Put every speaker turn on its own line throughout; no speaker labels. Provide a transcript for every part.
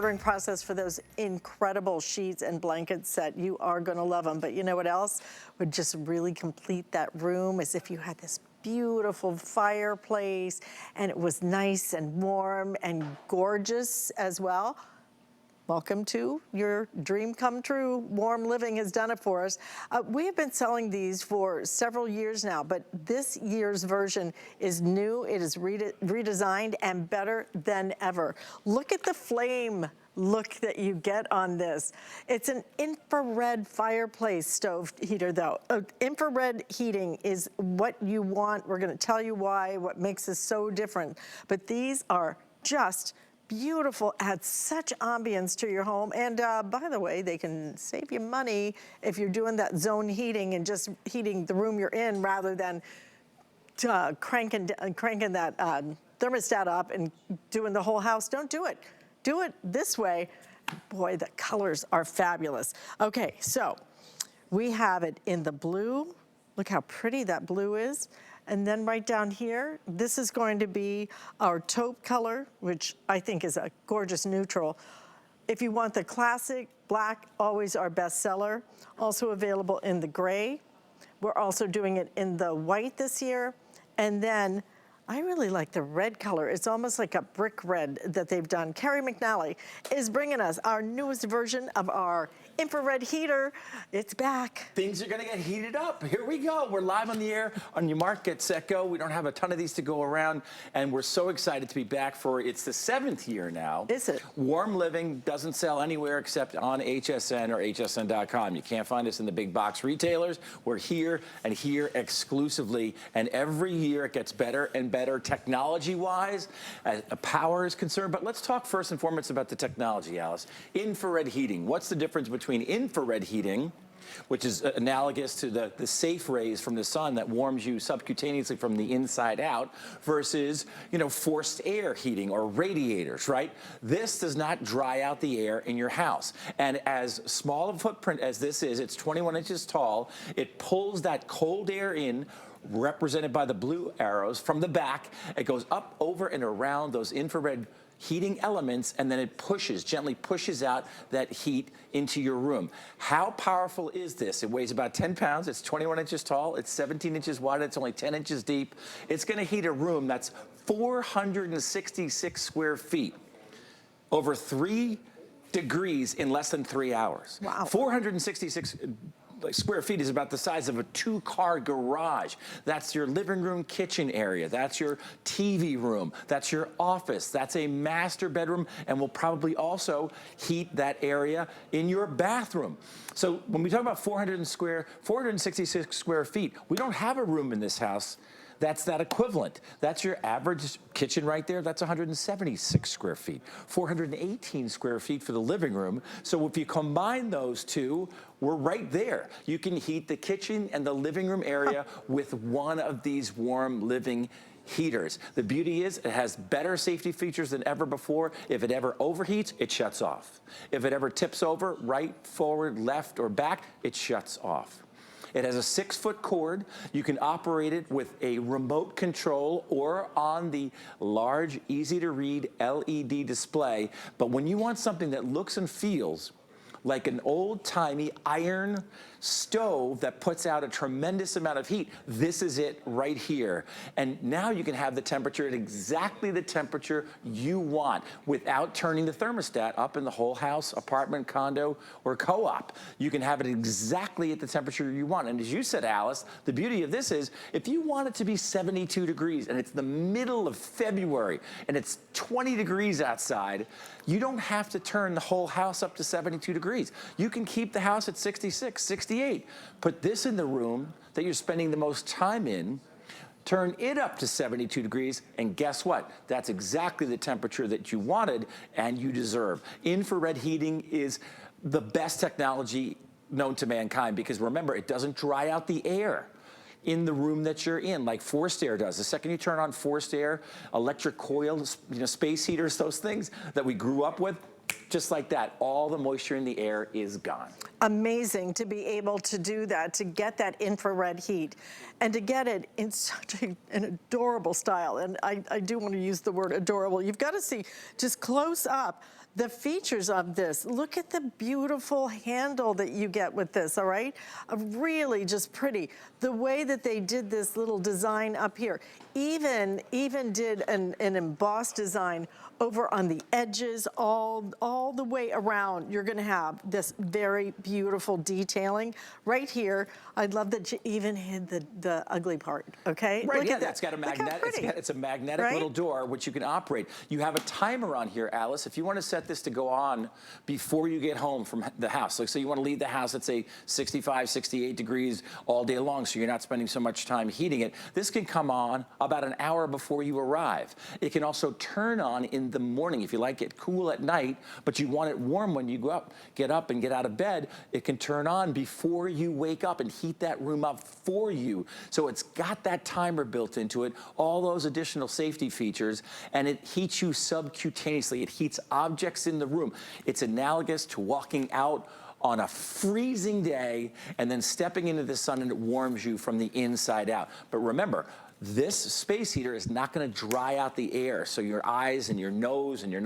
Ordering process for those incredible sheets and blankets that you are going to love them. But you know what else would just really complete that room is if you had this beautiful fireplace and it was nice and warm and gorgeous as well. Welcome to your dream come true. Warm Living has done it for us. We have been selling these for several years now, but this year's version is new. It is redesigned and better than ever. Look at the flame look that you get on this. It's an infrared fireplace stove heater though. Infrared heating is what you want. We're gonna tell you why, what makes this so different. But these are just beautiful, add such ambience to your home. And by the way, they can save you money if you're doing that zone heating and just heating the room you're in rather than cranking that thermostat up and doing the whole house. Don't do it. Do it this way. Boy, the colors are fabulous. Okay, so we have it in the blue. Look how pretty that blue is. And then right down here, this is going to be our taupe color, which I think is a gorgeous neutral. If you want the classic, black, always our best seller. Also available in the gray. We're also doing it in the white this year. And then I really like the red color. It's almost like a brick red that they've done. Carrie McNally is bringing us our newest version of our infrared heater. It's back.
Things are gonna get heated up. Here we go. We're live on the air. On your mark, get set, go. We don't have a ton of these to go around, and we're so excited to be back for, it's the 7th year now.
Is it?
Warm Living doesn't sell anywhere except on HSN or hsn.com. You can't find us in the big box retailers. We're here and here exclusively, and every year it gets better and better technology-wise, as power is concerned. But let's talk first and foremost about the technology, Alice. Infrared heating. What's the difference between infrared heating, which is analogous to the safe rays from the sun that warms you subcutaneously from the inside out, versus, you know, forced air heating or radiators, right? This does not dry out the air in your house. And as small a footprint as this is, it's 21 inches tall, it pulls that cold air in, represented by the blue arrows from the back. It goes up, over, and around those infrared heating elements, and then it gently pushes out that heat into your room. How powerful is this? It weighs about 10 pounds. It's 21 inches tall. It's 17 inches wide. It's only 10 inches deep. It's going to heat a room that's 466 square feet over 3 degrees in less than 3 hours.
Wow.
466 square feet is about the size of a 2-car garage. That's your living room, kitchen area. That's your TV room. That's your office. That's a master bedroom, and will probably also heat that area in your bathroom. So when we talk about 466 square feet, we don't have a room in this house that's that equivalent. That's your average kitchen right there. That's 176 square feet. 418 square feet for the living room. So if you combine those two, we're right there. You can heat the kitchen and the living room area with one of these Warm Living heaters. The beauty is it has better safety features than ever before. If it ever overheats, it shuts off. If it ever tips over, right, forward, left, or back, it shuts off. It has a 6-foot cord. You can operate it with a remote control or on the large, easy-to-read LED display. But when you want something that looks and feels like an old-timey iron stove that puts out a tremendous amount of heat, this is it right here. And now you can have the temperature at exactly the temperature you want without turning the thermostat up in the whole house, apartment, condo, or co-op. You can have it exactly at the temperature you want. And as you said, Alice, the beauty of this is if you want it to be 72 degrees and it's the middle of February and it's 20 degrees outside, you don't have to turn the whole house up to 72 degrees. You can keep the house at 66, 68. Put this in the room that you're spending the most time in, turn it up to 72 degrees, and guess what? That's exactly the temperature that you wanted and you deserve. Infrared heating is the best technology known to mankind because remember, it doesn't dry out the air in the room that you're in, like forced air does. The second you turn on forced air, electric coils, space heaters, those things that we grew up with, just like that, all the moisture in the air is gone.
Amazing to be able to do that, to get that infrared heat, and to get it in such an adorable style. And I do want to use the word adorable. You've got to see just close up the features of this. Look at the beautiful handle that you get with this, all right? Really just pretty. The way that they did this little design up here, even did an embossed design over on the edges, all the way around. You're gonna have this very beautiful detailing. Right here, I love that you even hid the ugly part, okay?
Right,
Look
yeah,
at that.
that's got a
Look how
magnetic,
pretty.
it's a magnetic
Right?
little door which you can operate. You have a timer on here, Alice. If you want to set this to go on before you get home from the house, like say you want to leave the house at say 65, 68 degrees all day long, so you're not spending so much time heating it, this can come on about an hour before you arrive. It can also turn on in the morning. If you like it cool at night, but you want it warm when you get up and get out of bed, it can turn on before you wake up and heat that room up for you. So it's got that timer built into it, all those additional safety features, and it heats you subcutaneously. It heats objects in the room. It's analogous to walking out on a freezing day and then stepping into the sun, and it warms you from the inside out. But remember, this space heater is not going to dry out the air, so your eyes and your nose and your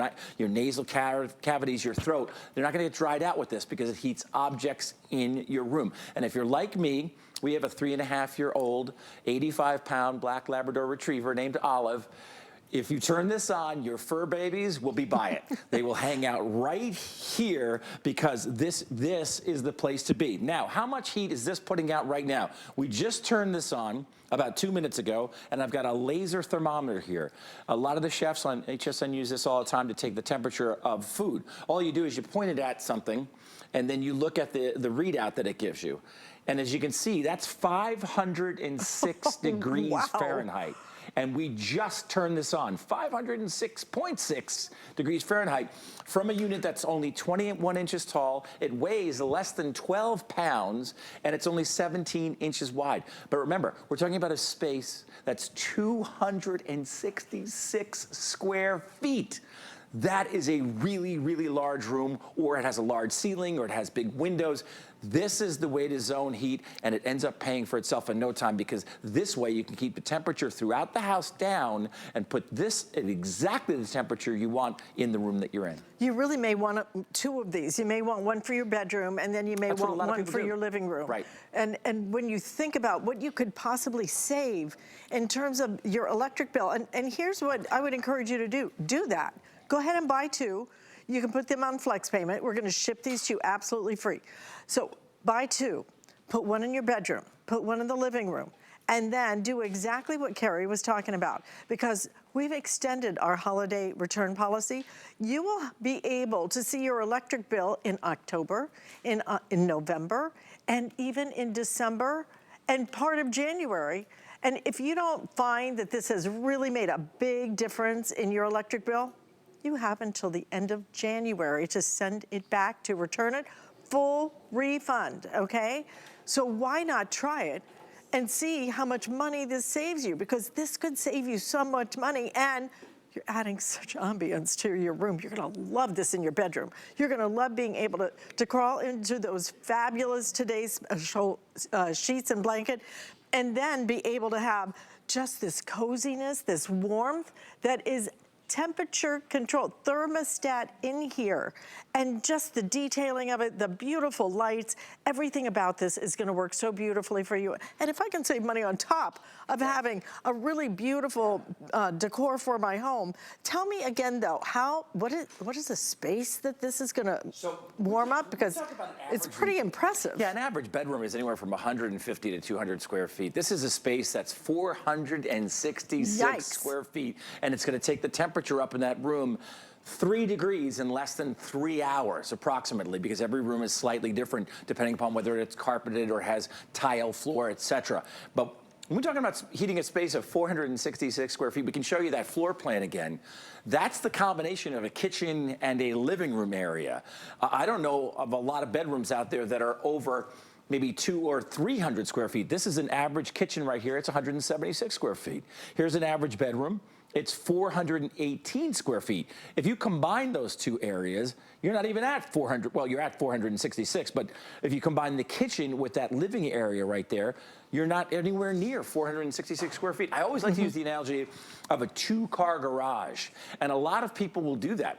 nasal cavities, your throat, they're not going to get dried out with this because it heats objects in your room. And if you're like me, we have a 3.5-year-old, 85-pound black Labrador retriever named Olive. If you turn this on, your fur babies will be by it. They will hang out right here because this is the place to be. Now, how much heat is this putting out right now? We just turned this on about 2 minutes ago, and I've got a laser thermometer here. A lot of the chefs on HSN use this all the time to take the temperature of food. All you do is you point it at something, and then you look at the readout that it gives you. And as you can see, that's 506 degrees
Wow.
Fahrenheit. And we just turned this on, 506.6 degrees Fahrenheit, from a unit that's only 21 inches tall. It weighs less than 12 pounds, and it's only 17 inches wide. But remember, we're talking about a space that's 266 square feet. That is a really, really large room, or it has a large ceiling, or it has big windows. This is the way to zone heat, and it ends up paying for itself in no time, because this way you can keep the temperature throughout the house down and put this at exactly the temperature you want in the room that you're in.
You really may want two of these. You may want one for your bedroom, and then you may want one for your living room.
Right.
And when you think about what you could possibly save in terms of your electric bill, and here's what I would encourage you to do. Do that. Go ahead and buy two. You can put them on flex payment. We're gonna ship these to you absolutely free. So buy two, put one in your bedroom, put one in the living room, and then do exactly what Carrie was talking about, because we've extended our holiday return policy. You will be able to see your electric bill in October, in November, and even in December, and part of January. And if you don't find that this has really made a big difference in your electric bill, you have until the end of January to send it back, to return it, full refund, okay? So why not try it and see how much money this saves you? Because this could save you so much money, and you're adding such ambiance to your room. You're gonna love this in your bedroom. You're gonna love being able to crawl into those fabulous today's sheets and blanket, and then be able to have just this coziness, this warmth that is temperature control, thermostat in here, and just the detailing of it, the beautiful lights, everything about this is gonna work so beautifully for you. And if I can save money on top of having a really beautiful decor for my home, tell me again though, what is the space that this is gonna warm up? Because it's pretty impressive.
Yeah, an average bedroom is anywhere from 150 to 200 square feet. This is a space that's 466
Yikes.
square feet, and it's gonna take the temperature up in that room 3 degrees in less than 3 hours, approximately, because every room is slightly different depending upon whether it's carpeted or has tile floor, etc. But when we're talking about heating a space of 466 square feet, we can show you that floor plan again. That's the combination of a kitchen and a living room area. I don't know of a lot of bedrooms out there that are over maybe 200 or 300 square feet. This is an average kitchen right here. It's 176 square feet. Here's an average bedroom. It's 418 square feet. If you combine those two areas, you're not even at 400, well, you're at 466, but if you combine the kitchen with that living area right there, you're not anywhere near 466 square feet. I always like to use the analogy of a 2-car garage, and a lot of people will do that.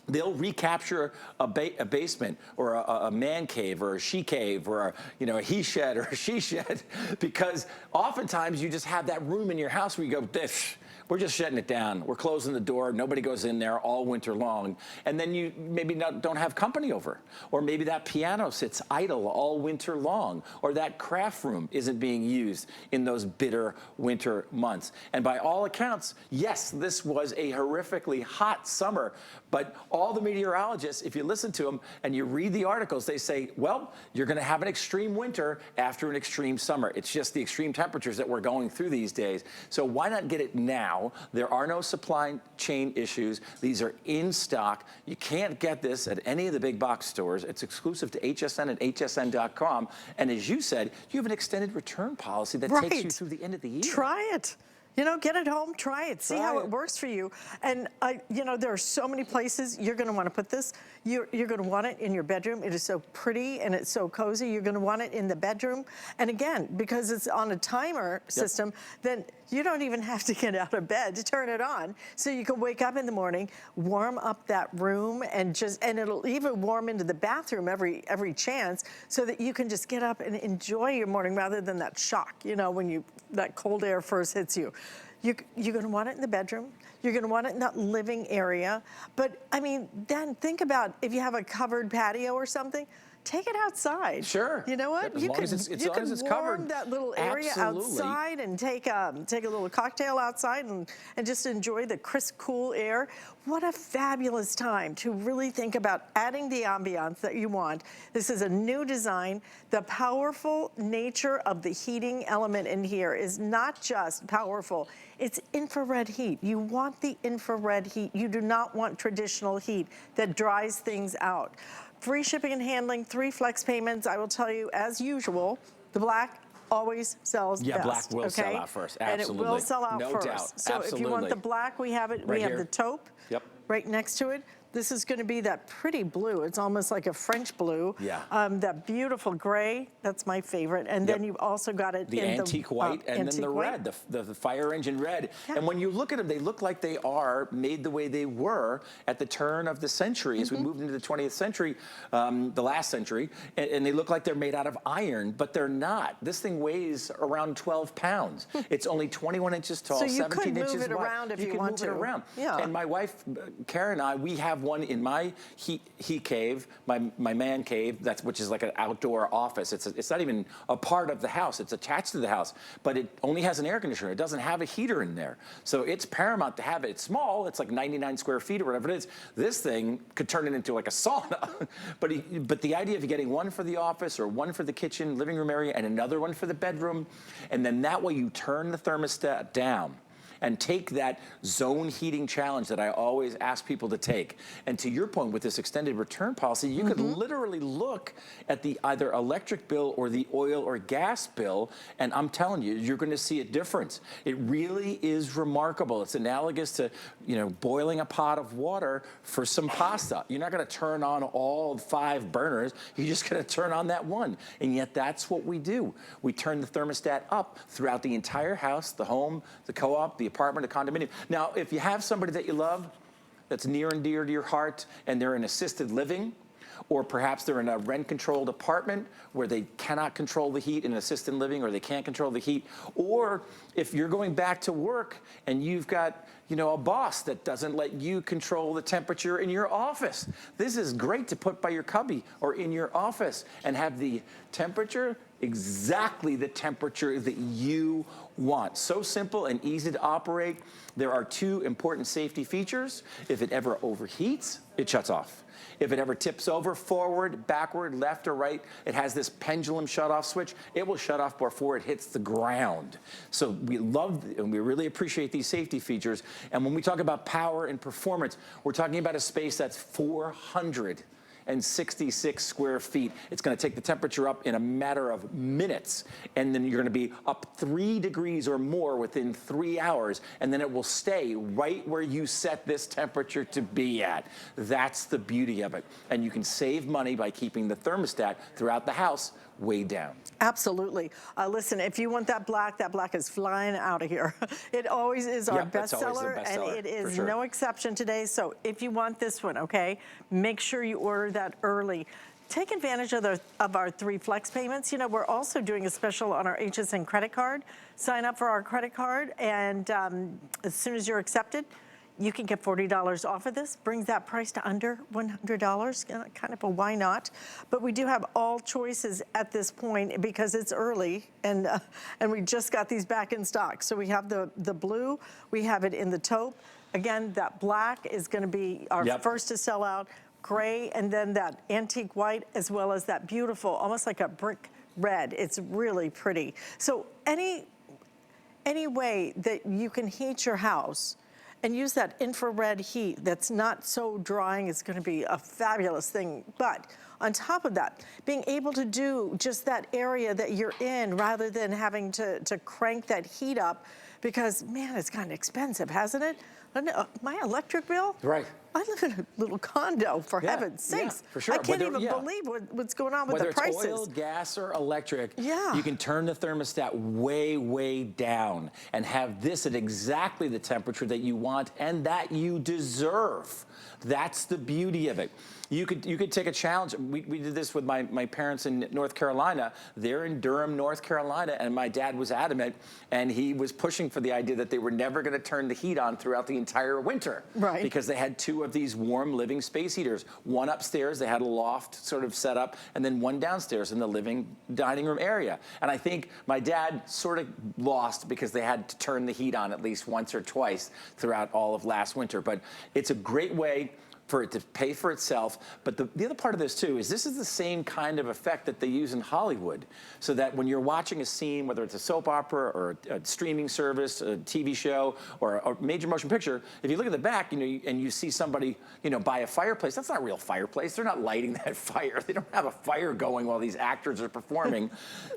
they'll recapture a basement or a man cave or a she cave or a he shed or a she shed, because oftentimes you just have that room in your house where you go, this, we're just shutting it down. We're closing the door. Nobody goes in there all winter long. And then you maybe don't have company over. Or maybe that piano sits idle all winter long. Or that craft room isn't being used in those bitter winter months. And by all accounts, yes, this was a horrifically hot summer. But all the meteorologists, if you listen to them and you read the articles, they say, well, you're going to have an extreme winter after an extreme summer. It's just the extreme temperatures that we're going through these days. So why not get it now? There are no supply chain issues. These are in stock. You can't get this at any of the big box stores. It's exclusive to HSN and hsn.com. And as you said, you have an extended return policy that takes you through the end of the year.
Try it. Get it home, try it, see how it works for you. And there are so many places you're gonna wanna put this. You're gonna want it in your bedroom. It is so pretty and it's so cozy. You're gonna want it in the bedroom. And again, because it's on a timer system, then you don't even have to get out of bed to turn it on. So you can wake up in the morning, warm up that room, and it'll even warm into the bathroom every chance, so that you can just get up and enjoy your morning rather than that shock, when that cold air first hits you. You're gonna want it in the bedroom. You're gonna want it in that living area. But I mean, then think about if you have a covered patio or something, take it outside.
Sure.
You know what?
As
You
long as it's
warm
covered.
that little area outside and take a little cocktail outside and just enjoy the crisp, cool air. What a fabulous time to really think about adding the ambiance that you want. This is a new design. The powerful nature of the heating element in here is not just powerful, it's infrared heat. You want the infrared heat. You do not want traditional heat that dries things out. Free shipping and handling, 3 flex payments. I will tell you, as usual, the black always sells best.
Yeah, black will sell out first, absolutely.
And it will sell out
no
first.
doubt.
So
absolutely.
if you want the black, we have it.
Right
we have
here.
the taupe right next to it. This is gonna be that pretty blue. It's almost like a French blue.
Yeah.
That beautiful gray, that's my favorite. And then you've also got it
the
in
antique white and then the
white.
red, the fire engine red. Yeah. And when you look at them, they look like they are made the way they were at the turn of the century, as we moved into the 20th century, the last century, and they look like they're made out of iron, but they're not. This thing weighs around 12 pounds. It's only 21 inches tall, 17 inches wide. So you could move it
around if you want to.
You could move it around.
Yeah.
And my wife, Karen and I, we have one in my heat cave, my man cave, which is like an outdoor office. It's not even a part of the house. It's attached to the house, but it only has an air conditioner. It doesn't have a heater in there. So it's paramount to have it. It's small. It's like 99 square feet or whatever it is. This thing could turn it into like a sauna. but the idea of getting one for the office or one for the kitchen, living room area, and another one for the bedroom, and then that way you turn the thermostat down and take that zone heating challenge that I always ask people to take. And to your point, with this extended return policy, you could literally look at the either electric bill or the oil or gas bill, and I'm telling you, you're gonna see a difference. It really is remarkable. It's analogous to, boiling a pot of water for some pasta. You're not gonna turn on all 5 burners, you're just gonna turn on that one. And yet that's what we do. We turn the thermostat up throughout the entire house, the home, the co-op, the apartment, a condominium. Now, if you have somebody that you love, that's near and dear to your heart, and they're in assisted living, or perhaps they're in a rent-controlled apartment where they cannot control the heat in assisted living, or they can't control the heat, or if you're going back to work and you've got, a boss that doesn't let you control the temperature in your office. This is great to put by your cubby or in your office and have the temperature exactly the temperature that you want. So simple and easy to operate. There are 2 important safety features. If it ever overheats, it shuts off. If it ever tips over, forward, backward, left, or right, it has this pendulum shut-off switch. It will shut off before it hits the ground. So we love and we really appreciate these safety features. And when we talk about power and performance, we're talking about a space that's 466 square feet. It's going to take the temperature up in a matter of minutes, and then you're going to be up 3 degrees or more within 3 hours, and then it will stay right where you set this temperature to be at. That's the beauty of it. And you can save money by keeping the thermostat throughout the house way down.
Absolutely. Listen, if you want that black is flying out of here. It always is our
Yep, that's always the
bestseller, and
bestseller,
it
for
is
sure.
no exception today. So if you want this one, okay, make sure you order that early. Take advantage of our 3 flex payments. You know, we're also doing a special on our HSN credit card. Sign up for our credit card, and as soon as you're accepted, you can get $40 off of this. Brings that price to under $100. Kind of a why not? But we do have all choices at this point because it's early, and we just got these back in stock. So we have the blue, we have it in the taupe. Again, that black is going to be our first to sell out. Gray, and then that antique white, as well as that beautiful, almost like a brick red. It's really pretty. So any way that you can heat your house and use that infrared heat that's not so drying is gonna be a fabulous thing. But on top of that, being able to do just that area that you're in rather than having to crank that heat up, because man, it's kind of expensive, hasn't it? My electric bill?
Right.
I live in a little condo, for heaven's sakes.
For sure.
I can't even believe what's going on with the prices.
Whether it's oil, gas, or electric,
Yeah.
you can turn the thermostat way, way down and have this at exactly the temperature that you want and that you deserve. That's the beauty of it. You could take a challenge. We did this with my parents in North Carolina. They're in Durham, North Carolina, and my dad was adamant, and he was pushing for the idea that they were never going to turn the heat on throughout the entire winter.
Right.
Because they had 2 of these warm living space heaters. One upstairs, they had a loft sort of set up, and then one downstairs in the living dining room area. And I think my dad sort of lost because they had to turn the heat on at least once or twice throughout all of last winter. But it's a great way for it to pay for itself. But the other part of this too is this is the same kind of effect that they use in Hollywood. So that when you're watching a scene, whether it's a soap opera or a streaming service, a TV show, or a major motion picture, if you look at the back, and you see somebody, by a fireplace, that's not a real fireplace. They're not lighting that fire. They don't have a fire going while these actors are performing.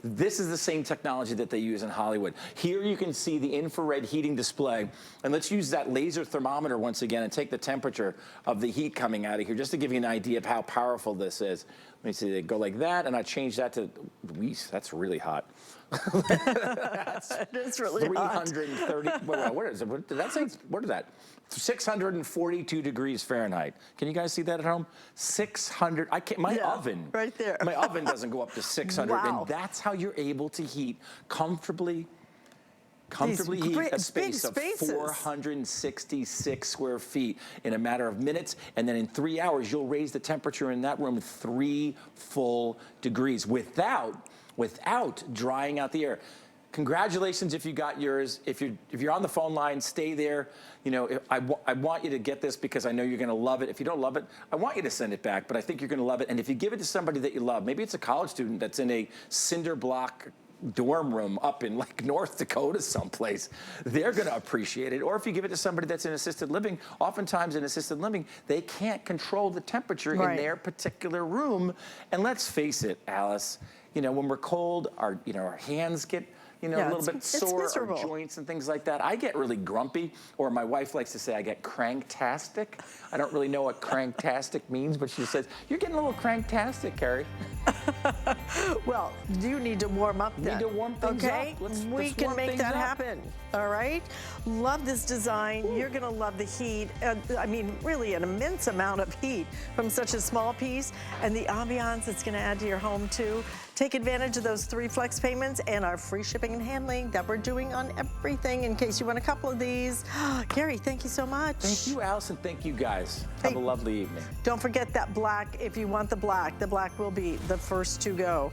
This is the same technology that they use in Hollywood. Here you can see the infrared heating display. And let's use that laser thermometer once again and take the temperature of the heat coming out of here, just to give you an idea of how powerful this is. Let me see, they go like that, and I change that to, that's really hot.
It's really hot.
330, what is it? What did that say? What is that? 642 degrees Fahrenheit. Can you guys see that at home? 600, I can't, my oven.
Right there.
My oven doesn't go up to 600,
Wow.
and that's how you're able to heat comfortably heat a space of 466 square feet in a matter of minutes, and then in 3 hours, you'll raise the temperature in that room 3 full degrees without drying out the air. Congratulations if you got yours. If you're on the phone line, stay there. I want you to get this because I know you're going to love it. If you don't love it, I want you to send it back, but I think you're going to love it. And if you give it to somebody that you love, maybe it's a college student that's in a cinder block dorm room up in like North Dakota someplace, they're going to appreciate it. Or if you give it to somebody that's in assisted living, oftentimes in assisted living, they can't control the temperature in their particular room. And let's face it, Alice, when we're cold, our hands get a little bit sore, or joints and things like that. I get really grumpy, or my wife likes to say I get cranktastic. I don't really know what cranktastic means, but she says, you're getting a little cranktastic, Carrie.
Well, you need to warm up then.
Need to warm things up.
We can make that happen. All right? Love this design. You're going to love the heat. I mean, really an immense amount of heat from such a small piece, and the ambiance it's going to add to your home too. Take advantage of those 3 flex payments and our free shipping and handling that we're doing on everything in case you want a couple of these. Gary, thank you so much.
Thank you, Allison. Thank you, guys. Have a lovely evening.
Don't forget that black. If you want the black will be the first to go.